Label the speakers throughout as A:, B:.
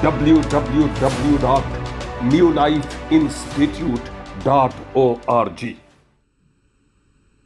A: www.newlifeinstitute.org।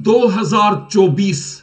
B: 2024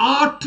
B: 8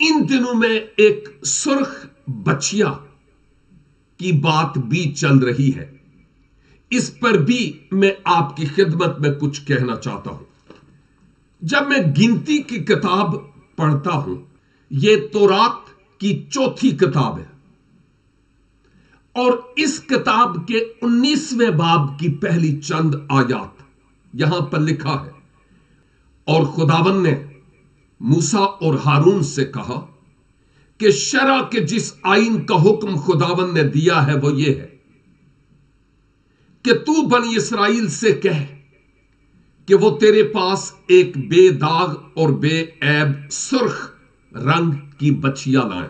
B: ان دنوں میں ایک سرخ بچیا کی بات بھی چل رہی ہے، اس پر بھی میں آپ کی خدمت میں کچھ کہنا چاہتا ہوں۔ جب میں گنتی کی کتاب پڑھتا ہوں، یہ تورات کی چوتھی کتاب ہے، اور اس کتاب کے 19ویں باب کی پہلی چند آیات یہاں پر لکھا ہے، اور خداوند نے موسیٰ اور ہارون سے کہا کہ شرع کے جس آئین کا حکم خداوند نے دیا ہے وہ یہ ہے کہ تو بنی اسرائیل سے کہہ کہ وہ تیرے پاس ایک بے داغ اور بے عیب سرخ رنگ کی بچیا لائیں،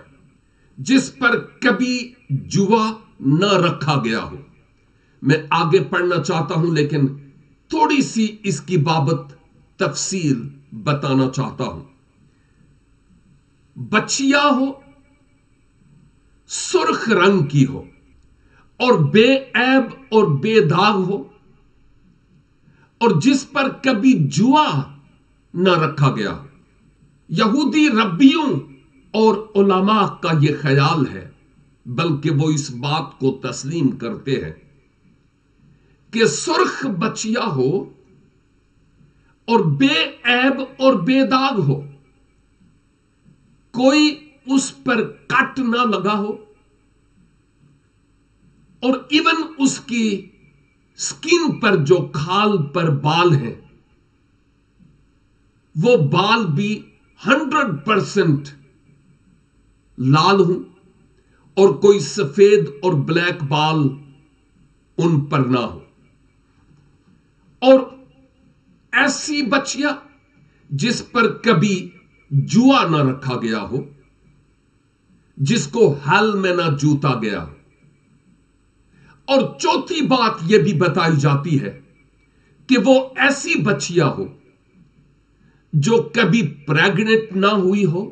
B: جس پر کبھی جوا نہ رکھا گیا ہو۔ میں آگے پڑھنا چاہتا ہوں، لیکن تھوڑی سی اس کی بابت تفصیل بتانا چاہتا ہوں۔ بچیا ہو، سرخ رنگ کی ہو، اور بے عیب اور بے داغ ہو، اور جس پر کبھی جوا نہ رکھا گیا ہو۔ یہودی ربیوں اور علماء کا یہ خیال ہے، بلکہ وہ اس بات کو تسلیم کرتے ہیں کہ سرخ بچیا ہو اور بے عیب اور بے داغ ہو، کوئی اس پر کٹ نہ لگا ہو، اور ایون اس کی سکن پر جو کھال پر بال ہیں وہ بال بھی 100% لال ہوں، اور کوئی سفید اور بلیک بال ان پر نہ ہو، اور ایسی بچیا جس پر کبھی جوا نہ رکھا گیا ہو، جس کو ہل میں نہ جوتا گیا ہو۔ اور چوتھی بات یہ بھی بتائی جاتی ہے کہ وہ ایسی بچیا ہو جو کبھی پریگننٹ نہ ہوئی ہو،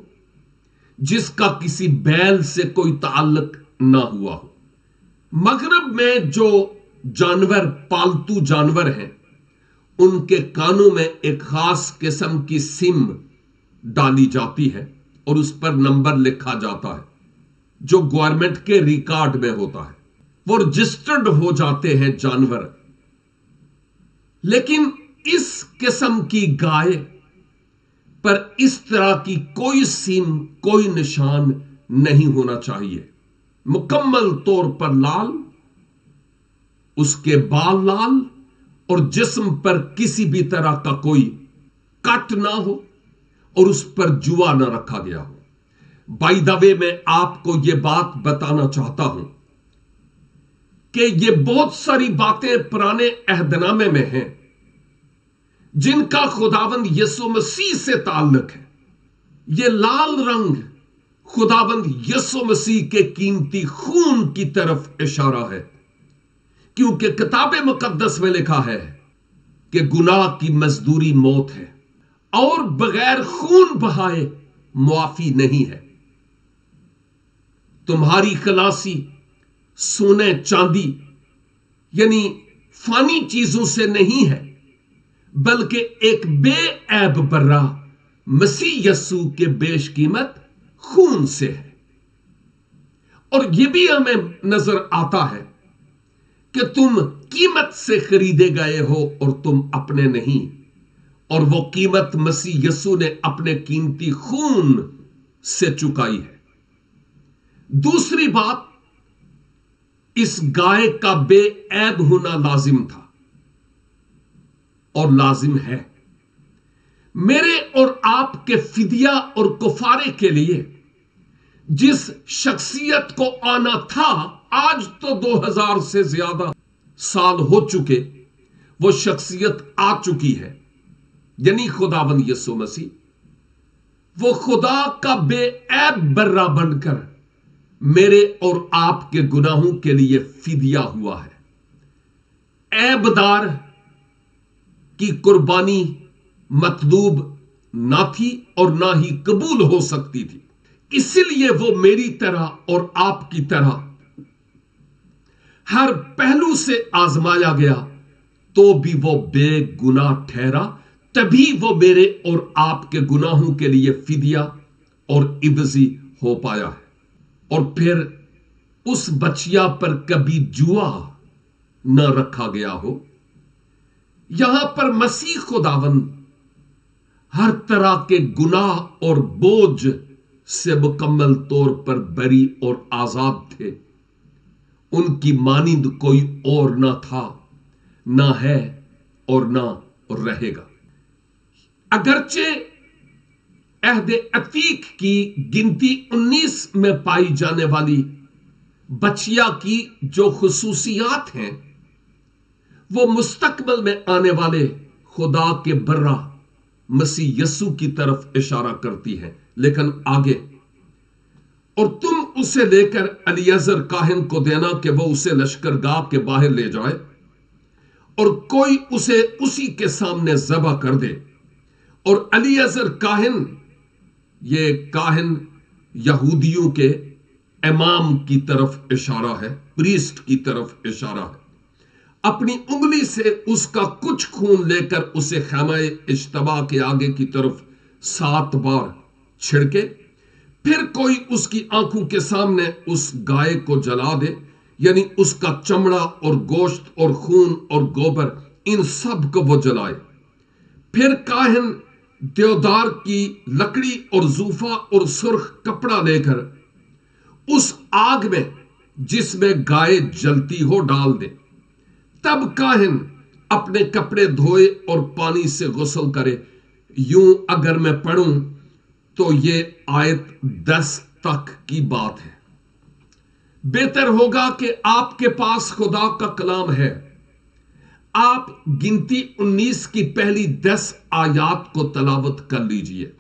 B: جس کا کسی بیل سے کوئی تعلق نہ ہوا ہو۔ مغرب میں جو جانور پالتو جانور ہیں، ان کے کانوں میں ایک خاص قسم کی سم ڈالی جاتی ہے اور اس پر نمبر لکھا جاتا ہے جو گورنمنٹ کے ریکارڈ میں ہوتا ہے، وہ رجسٹرڈ ہو جاتے ہیں جانور۔ لیکن اس قسم کی گائے پر اس طرح کی کوئی سیم، کوئی نشان نہیں ہونا چاہیے، مکمل طور پر لال، اس کے بال لال، اور جسم پر کسی بھی طرح کا کوئی کٹ نہ ہو، اور اس پر جوا نہ رکھا گیا ہو۔ بائی دا وے، میں آپ کو یہ بات بتانا چاہتا ہوں کہ یہ بہت ساری باتیں پرانے عہد نامے میں ہیں جن کا خداوند یسوع مسیح سے تعلق ہے۔ یہ لال رنگ خداوند یسوع مسیح کے قیمتی خون کی طرف اشارہ ہے، کیونکہ کتاب مقدس میں لکھا ہے کہ گناہ کی مزدوری موت ہے، اور بغیر خون بہائے معافی نہیں ہے۔ تمہاری خلاصی سونے چاندی یعنی فانی چیزوں سے نہیں ہے، بلکہ ایک بے عیب برا مسیح یسوع کے بیش قیمت خون سے ہے۔ اور یہ بھی ہمیں نظر آتا ہے کہ تم قیمت سے خریدے گئے ہو اور تم اپنے نہیں، اور وہ قیمت مسیح یسوع نے اپنے قیمتی خون سے چکائی ہے۔ دوسری بات، اس گائے کا بے عیب ہونا لازم تھا اور لازم ہے۔ میرے اور آپ کے فدیہ اور کفارے کے لیے جس شخصیت کو آنا تھا، آج تو 2000 سے زیادہ سال ہو چکے، وہ شخصیت آ چکی ہے، یعنی خداوند یسوع مسیح۔ وہ خدا کا بے عیب برا بن کر میرے اور آپ کے گناہوں کے لیے فدیہ ہوا ہے۔ عیب دار کی قربانی مطلوب نہ تھی اور نہ ہی قبول ہو سکتی تھی، اسی لیے وہ میری طرح اور آپ کی طرح ہر پہلو سے آزمایا گیا، تو بھی وہ بے گناہ ٹھہرا، تبھی وہ میرے اور آپ کے گناہوں کے لیے فدیہ اور عوضی ہو پایا ہے، اور پھر اس بچیا پر کبھی جوا نہ رکھا گیا ہو۔ یہاں پر مسیح خداوند ہر طرح کے گناہ اور بوجھ سے مکمل طور پر بری اور آزاد تھے۔ ان کی مانند کوئی اور نہ تھا، نہ ہے اور نہ رہے گا۔ اگرچہ عہد عتیق کی گنتی 19 میں پائی جانے والی بچیا کی جو خصوصیات ہیں وہ مستقبل میں آنے والے خدا کے برہ مسیح یسوع کی طرف اشارہ کرتی ہے، لیکن آگے، اور تم اسے لے کر الیعزر کاہن کو دینا کہ وہ اسے لشکرگاہ کے باہر لے جائے، اور کوئی اسے اسی کے سامنے ذبح کر دے۔ اور الیعزر کاہن، یہ کاہن یہودیوں کے امام کی طرف اشارہ ہے، پریسٹ کی طرف اشارہ ہے، اپنی انگلی سے اس کا کچھ خون لے کر اسے خیمہ اجتماع کے آگے کی طرف 7 بار چھڑکے، پھر کوئی اس کی آنکھوں کے سامنے اس گائے کو جلا دے، یعنی اس کا چمڑا اور گوشت اور خون اور گوبر ان سب کو وہ جلائے۔ پھر کاہن دیودار کی لکڑی اور زوفا اور سرخ کپڑا لے کر اس آگ میں جس میں گائے جلتی ہو ڈال دے۔ تب کاہن اپنے کپڑے دھوئے اور پانی سے غسل کرے۔ یوں اگر میں پڑھوں تو یہ آیت 10 تک کی بات ہے۔ بہتر ہوگا کہ آپ کے پاس خدا کا کلام ہے، آپ گنتی 19 کی پہلی 10 آیات کو تلاوت کر لیجئے۔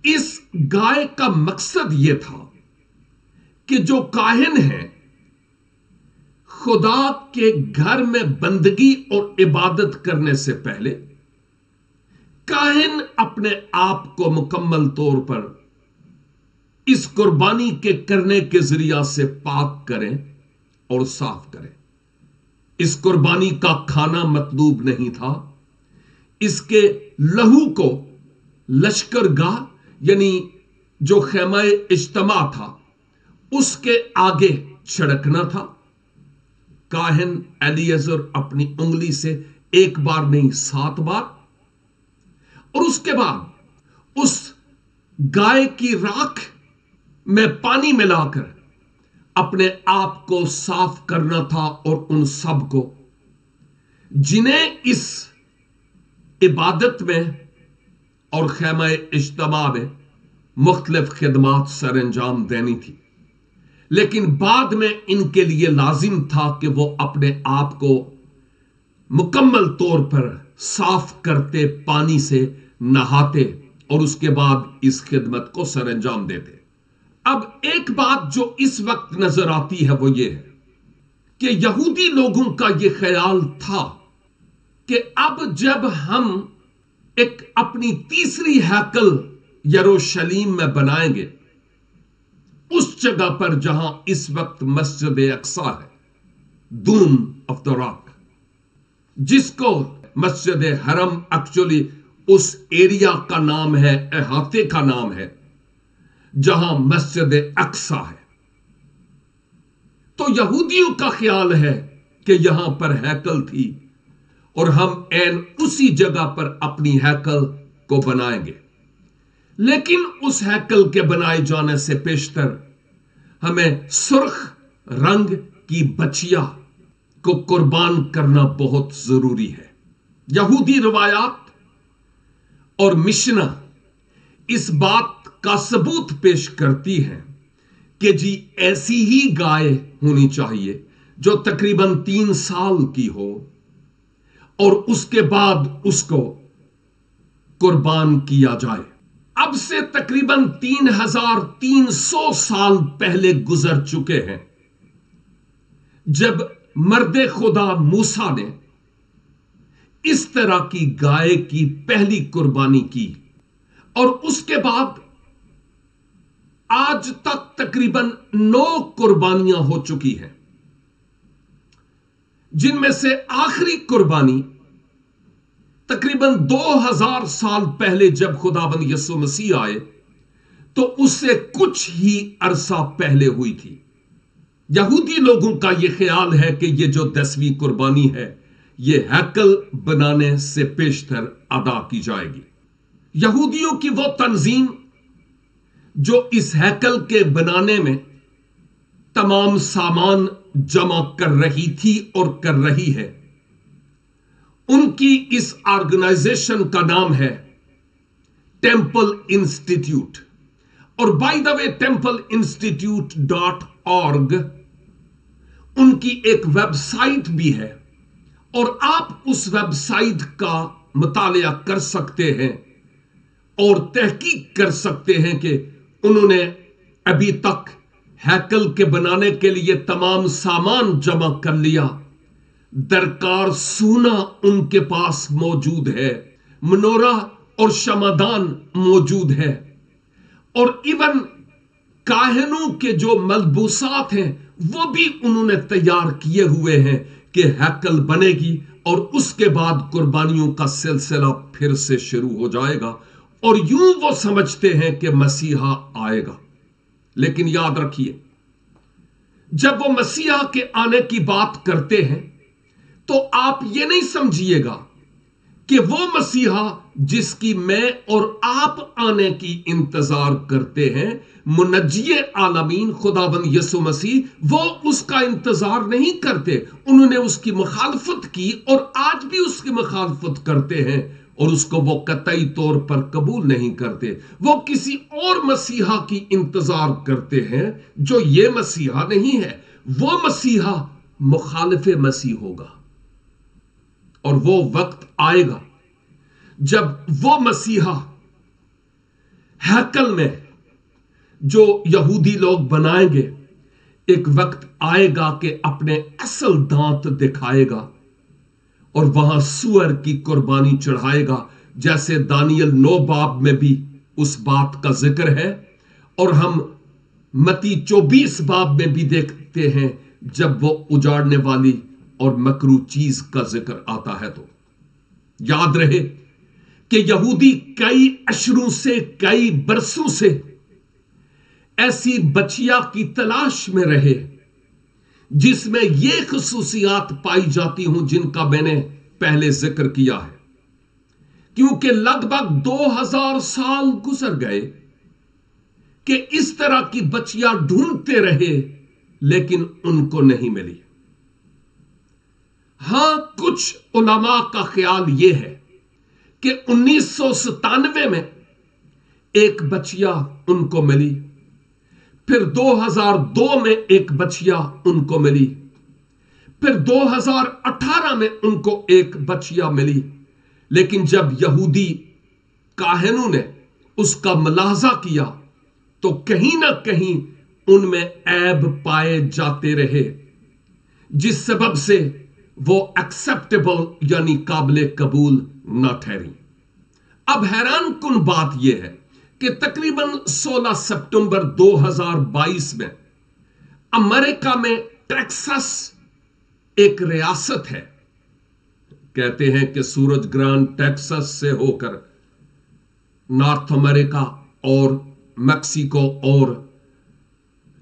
B: اس گائے کا مقصد یہ تھا کہ جو کاہن ہے خدا کے گھر میں بندگی اور عبادت کرنے سے پہلے کاہن اپنے آپ کو مکمل طور پر اس قربانی کے کرنے کے ذریعہ سے پاک کریں اور صاف کریں۔ اس قربانی کا کھانا مطلوب نہیں تھا، اس کے لہو کو لشکرگاہ یعنی جو خیمہ اجتماع تھا اس کے آگے چھڑکنا تھا۔ کاہن الیعزر اپنی انگلی سے 1 بار نہیں 7 بار، اور اس کے بعد اس گائے کی راکھ میں پانی ملا کر اپنے آپ کو صاف کرنا تھا، اور ان سب کو جنہیں اس عبادت میں اور خیمہ اجتماع میں مختلف خدمات سر انجام دینی تھی، لیکن بعد میں ان کے لیے لازم تھا کہ وہ اپنے آپ کو مکمل طور پر صاف کرتے، پانی سے نہاتے، اور اس کے بعد اس خدمت کو سر انجام دیتے۔ اب ایک بات جو اس وقت نظر آتی ہے وہ یہ ہے کہ یہودی لوگوں کا یہ خیال تھا کہ اب جب ہم ایک اپنی تیسری ہیکل یروشلیم میں بنائیں گے، اس جگہ پر جہاں اس وقت مسجد اقصی ہے، دوم آف دا راک، جس کو مسجد حرم ایکچولی اس ایریا کا نام ہے، احاطے کا نام ہے جہاں مسجد اقصی ہے۔ تو یہودیوں کا خیال ہے کہ یہاں پر ہیکل تھی اور ہم عین اسی جگہ پر اپنی ہیکل کو بنائیں گے، لیکن اس ہیکل کے بنائے جانے سے پیشتر ہمیں سرخ رنگ کی بچیا کو قربان کرنا بہت ضروری ہے۔ یہودی روایات اور مشنا اس بات کا ثبوت پیش کرتی ہے کہ جی ایسی ہی گائے ہونی چاہیے جو تقریباً 3 سال کی ہو، اور اس کے بعد اس کو قربان کیا جائے۔ اب سے تقریباً 3300 سال پہلے گزر چکے ہیں جب مرد خدا موسیٰ نے اس طرح کی گائے کی پہلی قربانی کی، اور اس کے بعد آج تک تقریباً 9 قربانیاں ہو چکی ہیں، جن میں سے آخری قربانی تقریباً 2000 سال پہلے جب خداوند یسوع مسیح آئے تو اس سے کچھ ہی عرصہ پہلے ہوئی تھی۔ یہودی لوگوں کا یہ خیال ہے کہ یہ جو 10ویں قربانی ہے یہ ہیکل بنانے سے پیشتر ادا کی جائے گی۔ یہودیوں کی وہ تنظیم جو اس ہیکل کے بنانے میں تمام سامان جمع کر رہی تھی اور کر رہی ہے، ان کی اس آرگنائزیشن کا نام ہے ٹیمپل انسٹیٹیوٹ، اور بائی دا وے templeinstitute.org ان کی ایک ویب سائٹ بھی ہے، اور آپ اس ویب سائٹ کا مطالعہ کر سکتے ہیں اور تحقیق کر سکتے ہیں کہ انہوں نے ابھی تک ہیکل کے بنانے کے لیے تمام سامان جمع کر لیا، درکار سونا ان کے پاس موجود ہے، منورہ اور شمعدان موجود ہے، اور ایون کاہنوں کے جو ملبوسات ہیں وہ بھی انہوں نے تیار کیے ہوئے ہیں کہ ہیکل بنے گی اور اس کے بعد قربانیوں کا سلسلہ پھر سے شروع ہو جائے گا، اور یوں وہ سمجھتے ہیں کہ مسیحا آئے گا۔ لیکن یاد رکھیے، جب وہ مسیحا کے آنے کی بات کرتے ہیں تو آپ یہ نہیں سمجھیے گا کہ وہ مسیحا جس کی میں اور آپ آنے کی انتظار کرتے ہیں، منجی عالمین خداوند یسوع مسیح، وہ اس کا انتظار نہیں کرتے۔ انہوں نے اس کی مخالفت کی اور آج بھی اس کی مخالفت کرتے ہیں، اور اس کو وہ قطعی طور پر قبول نہیں کرتے۔ وہ کسی اور مسیحا کی انتظار کرتے ہیں جو یہ مسیحا نہیں ہے۔ وہ مسیحا مخالف مسیح ہوگا، اور وہ وقت آئے گا جب وہ مسیحا ہیکل میں جو یہودی لوگ بنائیں گے، ایک وقت آئے گا کہ اپنے اصل دانت دکھائے گا اور وہاں سور کی قربانی چڑھائے گا، جیسے دانیل 9 باب میں بھی اس بات کا ذکر ہے، اور ہم متی 24 باب میں بھی دیکھتے ہیں جب وہ اجاڑنے والی اور مکروہ چیز کا ذکر آتا ہے۔ تو یاد رہے کہ یہودی کئی اشروں سے، کئی برسوں سے ایسی بچیا کی تلاش میں رہے جس میں یہ خصوصیات پائی جاتی ہوں جن کا میں نے پہلے ذکر کیا ہے، کیونکہ لگ بھگ 2000 سال گزر گئے کہ اس طرح کی بچیا ڈھونڈتے رہے لیکن ان کو نہیں ملی۔ ہاں، کچھ علماء کا خیال یہ ہے کہ 1997 میں ایک بچیا ان کو ملی، پھر 2002 میں ایک بچیا ان کو ملی، پھر 2018 میں ان کو ایک بچیا ملی، لیکن جب یہودی کاہنوں نے اس کا ملاحظہ کیا تو کہیں نہ کہیں ان میں عیب پائے جاتے رہے، جس سبب سے وہ ایکسپٹیبل یعنی قابل قبول نہ ٹھہری۔ اب حیران کن بات یہ ہے کہ تقریباً 16 ستمبر 2022 میں امریکہ میں ٹیکساس ایک ریاست ہے، کہتے ہیں کہ سورج گرہن ٹیکساس سے ہو کر نارتھ امریکہ اور میکسیکو اور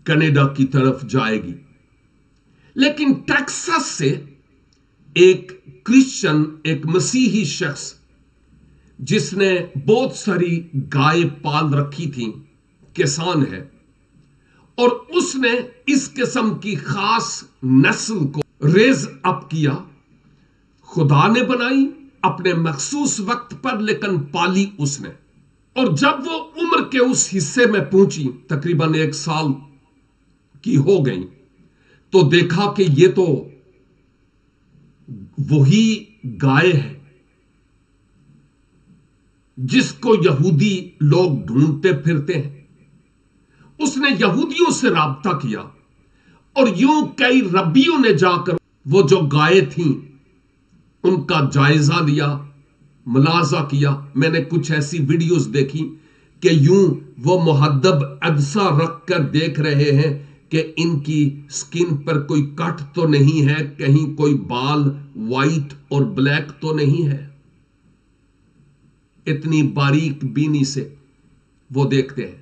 B: کینیڈا کی طرف جائے گی، لیکن ٹیکساس سے ایک کرسچن، ایک مسیحی شخص جس نے بہت ساری گائے پال رکھی تھی، کسان ہے، اور اس نے اس قسم کی خاص نسل کو ریز اپ کیا، خدا نے بنائی اپنے مخصوص وقت پر لیکن پالی اس نے، اور جب وہ عمر کے اس حصے میں پہنچی، تقریباً 1 سال کی ہو گئی، تو دیکھا کہ یہ تو وہی گائے ہے جس کو یہودی لوگ ڈھونڈتے پھرتے ہیں۔ اس نے یہودیوں سے رابطہ کیا اور یوں کئی ربیوں نے جا کر وہ جو گائے تھیں ان کا جائزہ لیا، ملاحظہ کیا۔ میں نے کچھ ایسی ویڈیوز دیکھی کہ یوں وہ محدب عدسہ رکھ کر دیکھ رہے ہیں کہ ان کی سکن پر کوئی کٹ تو نہیں ہے، کہیں کوئی بال وائٹ اور بلیک تو نہیں ہے۔ اتنی باریک بینی سے وہ دیکھتے ہیں۔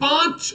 B: 5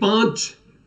B: 5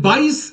B: 22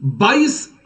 B: 22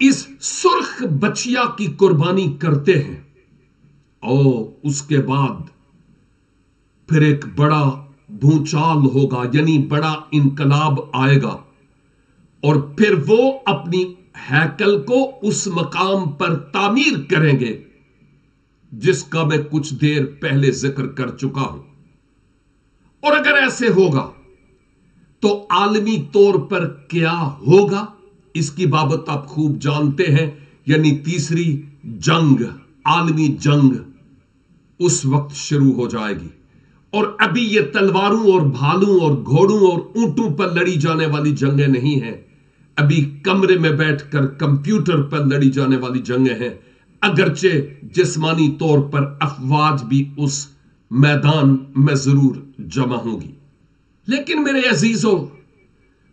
B: اس سرخ بچیا کی قربانی کرتے ہیں اور اس کے بعد پھر ایک بڑا بھونچال ہوگا، یعنی بڑا انقلاب آئے گا، اور پھر وہ اپنی ہیکل کو اس مقام پر تعمیر کریں گے جس کا میں کچھ دیر پہلے ذکر کر چکا ہوں۔ اور اگر ایسے ہوگا تو عالمی طور پر کیا ہوگا اس کی بابت آپ خوب جانتے ہیں، یعنی تیسری جنگ، عالمی جنگ اس وقت شروع ہو جائے گی۔ اور ابھی یہ تلواروں اور بھالوں اور گھوڑوں اور اونٹوں پر لڑی جانے والی جنگیں نہیں ہیں، ابھی کمرے میں بیٹھ کر کمپیوٹر پر لڑی جانے والی جنگیں ہیں، اگرچہ جسمانی طور پر افواج بھی اس میدان میں ضرور جمع ہوں گی۔ لیکن میرے عزیزوں،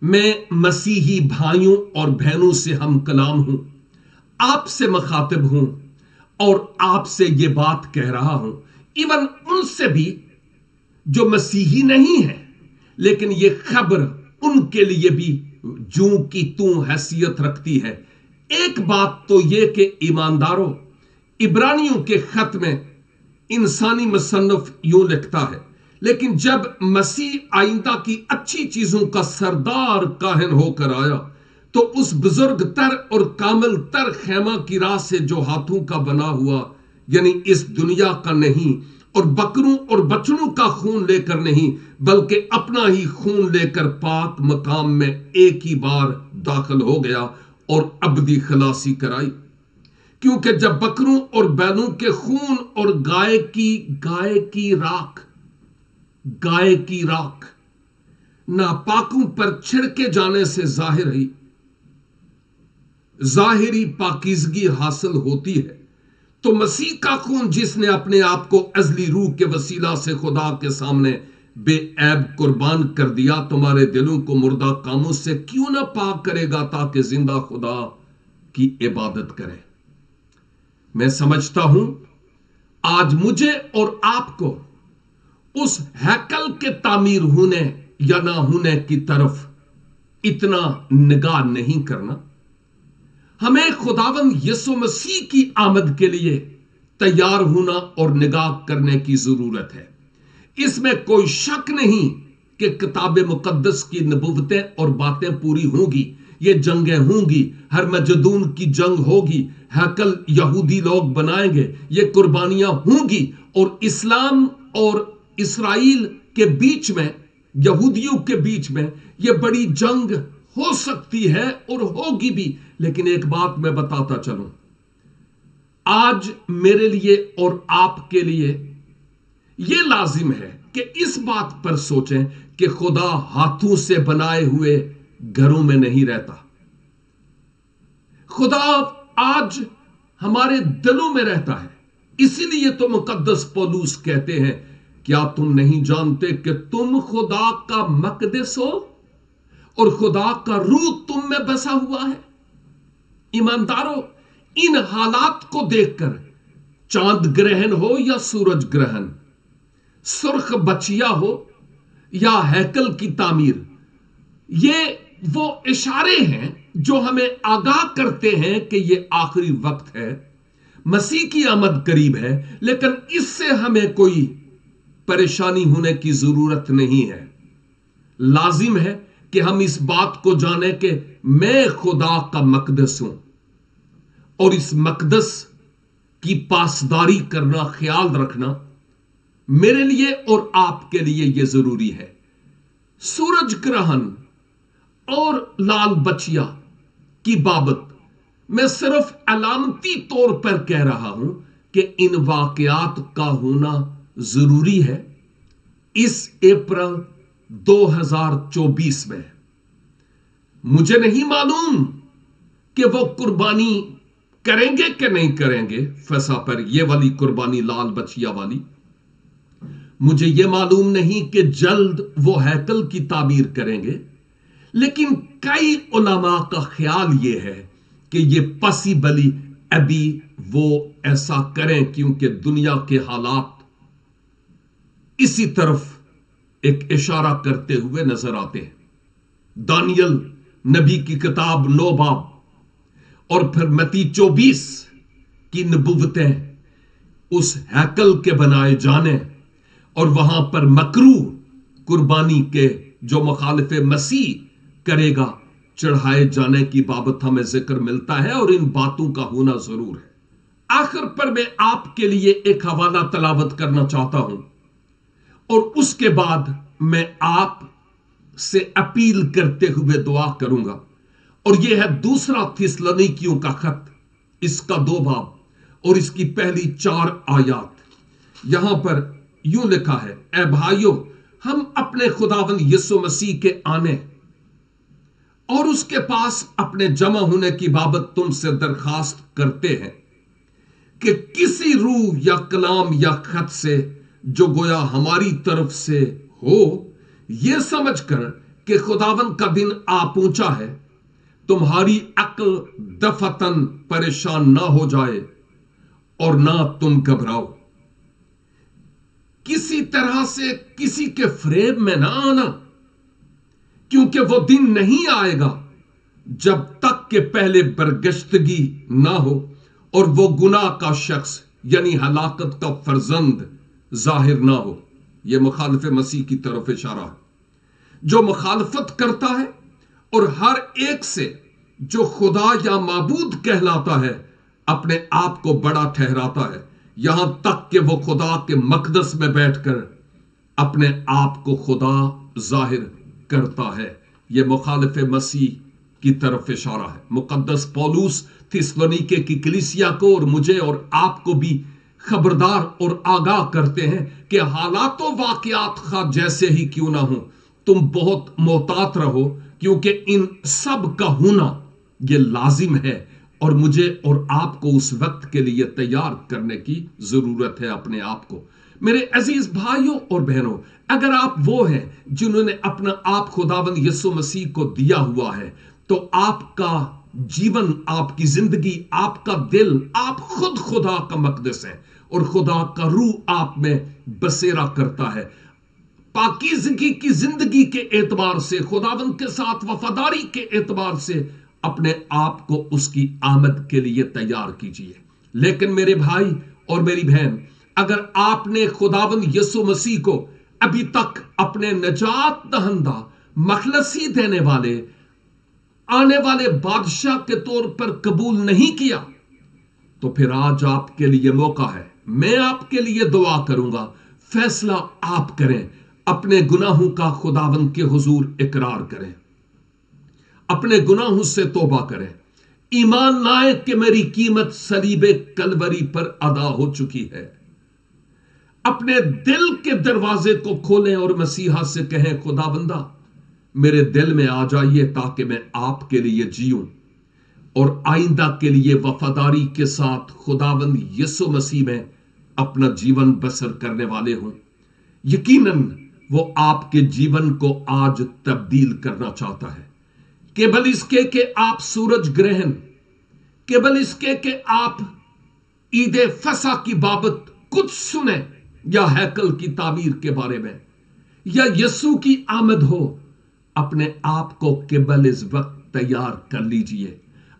B: میں مسیحی بھائیوں اور بہنوں سے ہم کلام ہوں، آپ سے مخاطب ہوں اور آپ سے یہ بات کہہ رہا ہوں، ایون ان سے بھی جو مسیحی نہیں ہیں، لیکن یہ خبر ان کے لیے بھی جوں کی توں حیثیت رکھتی ہے۔ ایک بات تو یہ کہ ایمانداروں، عبرانیوں کے خط میں انسانی مصنف یوں لکھتا ہے، لیکن جب مسیح آئندہ کی اچھی چیزوں کا سردار کاہن ہو کر آیا تو اس بزرگ تر اور کامل تر خیمہ کی راہ سے جو ہاتھوں کا بنا ہوا، یعنی اس دنیا کا نہیں، اور بکروں اور بچڑوں کا خون لے کر نہیں بلکہ اپنا ہی خون لے کر پاک مقام میں ایک ہی بار داخل ہو گیا اور ابدی خلاصی کرائی۔ کیونکہ جب بکروں اور بیلوں کے خون اور گائے کی راکھ ناپاکوں پر چھڑکے جانے سے ظاہری پاکیزگی حاصل ہوتی ہے، تو مسیح کا خون جس نے اپنے آپ کو ازلی روح کے وسیلہ سے خدا کے سامنے بے عیب قربان کر دیا، تمہارے دلوں کو مردہ کاموں سے کیوں نہ پاک کرے گا تاکہ زندہ خدا کی عبادت کرے۔ میں سمجھتا ہوں آج مجھے اور آپ کو اس ہیکل کے تعمیر ہونے یا نہ ہونے کی طرف اتنا نگاہ نہیں کرنا، ہمیں خداوند یسوع مسیح کی آمد کے لیے تیار ہونا اور نگاہ کرنے کی ضرورت ہے۔ اس میں کوئی شک نہیں کہ کتاب مقدس کی نبوتیں اور باتیں پوری ہوں گی، یہ جنگیں ہوں گی، ہرمجدون کی جنگ ہوگی، ہیکل یہودی لوگ بنائیں گے، یہ قربانیاں ہوں گی، اور اسلام اور اسرائیل کے بیچ میں، یہودیوں کے بیچ میں یہ بڑی جنگ ہو سکتی ہے اور ہوگی بھی۔ لیکن ایک بات میں بتاتا چلوں، آج میرے لیے اور آپ کے لیے یہ لازم ہے کہ اس بات پر سوچیں کہ خدا ہاتھوں سے بنائے ہوئے گھروں میں نہیں رہتا۔ خدا آج ہمارے دلوں میں رہتا ہے۔ اسی لیے تو مقدس پولوس کہتے ہیں، کیا تم نہیں جانتے کہ تم خدا کا مقدس ہو اور خدا کا روح تم میں بسا ہوا ہے؟ ایمانداروں، ان حالات کو دیکھ کر، چاند گرہن ہو یا سورج گرہن، سرخ بچیا ہو یا ہیکل کی تعمیر، یہ وہ اشارے ہیں جو ہمیں آگاہ کرتے ہیں کہ یہ آخری وقت ہے، مسیح کی آمد قریب ہے۔ لیکن اس سے ہمیں کوئی پریشانی ہونے کی ضرورت نہیں ہے۔ لازم ہے کہ ہم اس بات کو جانیں کہ میں خدا کا مقدس ہوں، اور اس مقدس کی پاسداری کرنا، خیال رکھنا میرے لیے اور آپ کے لیے یہ ضروری ہے۔ سورج گرہن اور لال بچیا کی بابت میں صرف علامتی طور پر کہہ رہا ہوں کہ ان واقعات کا ہونا ضروری ہے اس اپریل 2024 میں۔ مجھے نہیں معلوم کہ وہ قربانی کریں گے کہ نہیں کریں گے فسح پر، یہ والی قربانی لال بچیا والی۔ مجھے یہ معلوم نہیں کہ جلد وہ ہیکل کی تعمیر کریں گے، لیکن کئی علماء کا خیال یہ ہے کہ یہ پاسبلی ابھی وہ ایسا کریں، کیونکہ دنیا کے حالات اسی طرف ایک اشارہ کرتے ہوئے نظر آتے ہیں۔ دانیل نبی کی کتاب 9 باب اور پھر متی 24 کی نبوتیں اس ہیکل کے بنائے جانے اور وہاں پر مکروہ قربانی کے جو مخالف مسیح کرے گا چڑھائے جانے کی بابت ہمیں ذکر ملتا ہے، اور ان باتوں کا ہونا ضرور ہے۔ آخر پر میں آپ کے لیے ایک حوالہ تلاوت کرنا چاہتا ہوں، اور اس کے بعد میں آپ سے اپیل کرتے ہوئے دعا کروں گا، اور یہ ہے دوسرا تھسلونیکیوں کا خط، اس کا 2 باب اور اس کی پہلی 4 آیات۔ یہاں پر یوں لکھا ہے، اے بھائیو، ہم اپنے خداوند یسوع مسیح کے آنے اور اس کے پاس اپنے جمع ہونے کی بابت تم سے درخواست کرتے ہیں کہ کسی روح یا کلام یا خط سے جو گویا ہماری طرف سے ہو، یہ سمجھ کر کہ خداوند کا دن آ پہنچا ہے، تمہاری عقل دفعتاً پریشان نہ ہو جائے اور نہ تم گھبراؤ۔ کسی طرح سے کسی کے فریب میں نہ آنا، کیونکہ وہ دن نہیں آئے گا جب تک کہ پہلے برگشتگی نہ ہو اور وہ گناہ کا شخص یعنی ہلاکت کا فرزند ظاہر نہ ہو۔ یہ مخالف مسیح کی طرف اشارہ ہے، جو مخالفت کرتا ہے اور ہر ایک سے جو خدا یا معبود کہلاتا ہے اپنے آپ کو بڑا ٹھہراتا ہے، یہاں تک کہ وہ خدا کے مقدس میں بیٹھ کر اپنے آپ کو خدا ظاہر کرتا ہے۔ یہ مخالف مسیح کی طرف اشارہ ہے۔ مقدس پولس تھسلونیکے کی کلیسیا کو اور مجھے اور آپ کو بھی خبردار اور آگاہ کرتے ہیں کہ حالات و واقعات خواہ جیسے ہی کیوں نہ ہوں، تم بہت محتاط رہو، کیونکہ ان سب کا ہونا یہ لازم ہے، اور مجھے اور آپ کو اس وقت کے لیے تیار کرنے کی ضرورت ہے اپنے آپ کو۔ میرے عزیز بھائیوں اور بہنوں، اگر آپ وہ ہیں جنہوں نے اپنا آپ خداوند یسوع مسیح کو دیا ہوا ہے، تو آپ کا جیون، آپ کی زندگی، آپ کا دل، آپ خود خدا کا مقدس ہے، اور خدا کا روح آپ میں بسیرا کرتا ہے۔ پاکیزگی کی زندگی کے اعتبار سے، خداوند کے ساتھ وفاداری کے اعتبار سے اپنے آپ کو اس کی آمد کے لیے تیار کیجیے۔ لیکن میرے بھائی اور میری بہن، اگر آپ نے خداوند یسوع مسیح کو ابھی تک اپنے نجات دہندہ، مخلصی دینے والے، آنے والے بادشاہ کے طور پر قبول نہیں کیا، تو پھر آج آپ کے لیے موقع ہے۔ میں آپ کے لیے دعا کروں گا، فیصلہ آپ کریں، اپنے گناہوں کا خداوند کے حضور اقرار کریں، اپنے گناہوں سے توبہ کریں، ایمان لائیں کہ میری قیمت صلیب کلوری پر ادا ہو چکی ہے۔ اپنے دل کے دروازے کو کھولیں اور مسیحا سے کہیں، خداوندہ میرے دل میں آ جائیے تاکہ میں آپ کے لیے جیوں اور آئندہ کے لیے وفاداری کے ساتھ خداوند یسوع مسیح میں اپنا جیون بسر کرنے والے ہوں۔ یقیناً وہ آپ کے جیون کو آج تبدیل کرنا چاہتا ہے، کیبل اس کے کہ آپ سورج گرہن، کیبل اس کے کہ آپ عید فصح کی بابت کچھ سنیں، یا ہیکل کی تعمیر کے بارے میں، یا یسوع کی آمد ہو، اپنے آپ کو قبل اس وقت تیار کر لیجئے،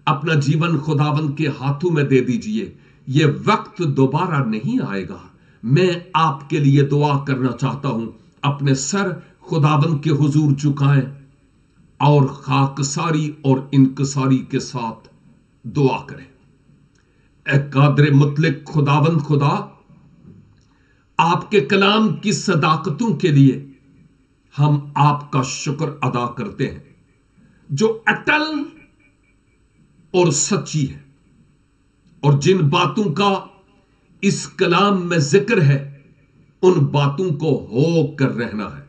B: اپنا جیون خداوند کے ہاتھوں میں دے دیجئے۔ یہ وقت دوبارہ نہیں آئے گا۔ میں آپ کے لیے دعا کرنا چاہتا ہوں، اپنے سر خداوند کے حضور جھکائیں اور خاکساری اور انکساری کے ساتھ دعا کریں۔ اے قادر مطلق خداوند خدا، آپ کے کلام کی صداقتوں کے لیے ہم آپ کا شکر ادا کرتے ہیں، جو اٹل اور سچی ہے، اور جن باتوں کا اس کلام میں ذکر ہے ان باتوں کو ہو کر رہنا ہے۔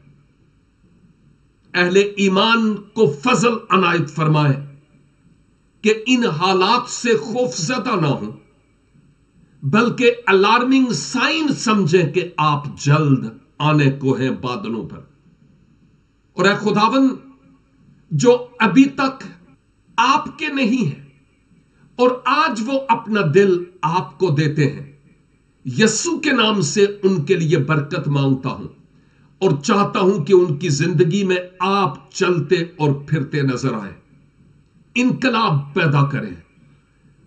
B: اہل ایمان کو فضل عنایت فرمائے کہ ان حالات سے خوف زدہ نہ ہوں، بلکہ الارمنگ سائن سمجھیں کہ آپ جلد آنے کو ہیں بادلوں پر۔ اور اے خداوند، جو ابھی تک آپ کے نہیں ہیں اور آج وہ اپنا دل آپ کو دیتے ہیں، یسوع کے نام سے ان کے لیے برکت مانگتا ہوں اور چاہتا ہوں کہ ان کی زندگی میں آپ چلتے اور پھرتے نظر آئیں، انقلاب پیدا کریں،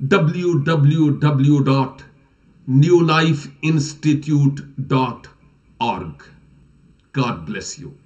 B: www.newlifeinstitute.org। God bless you.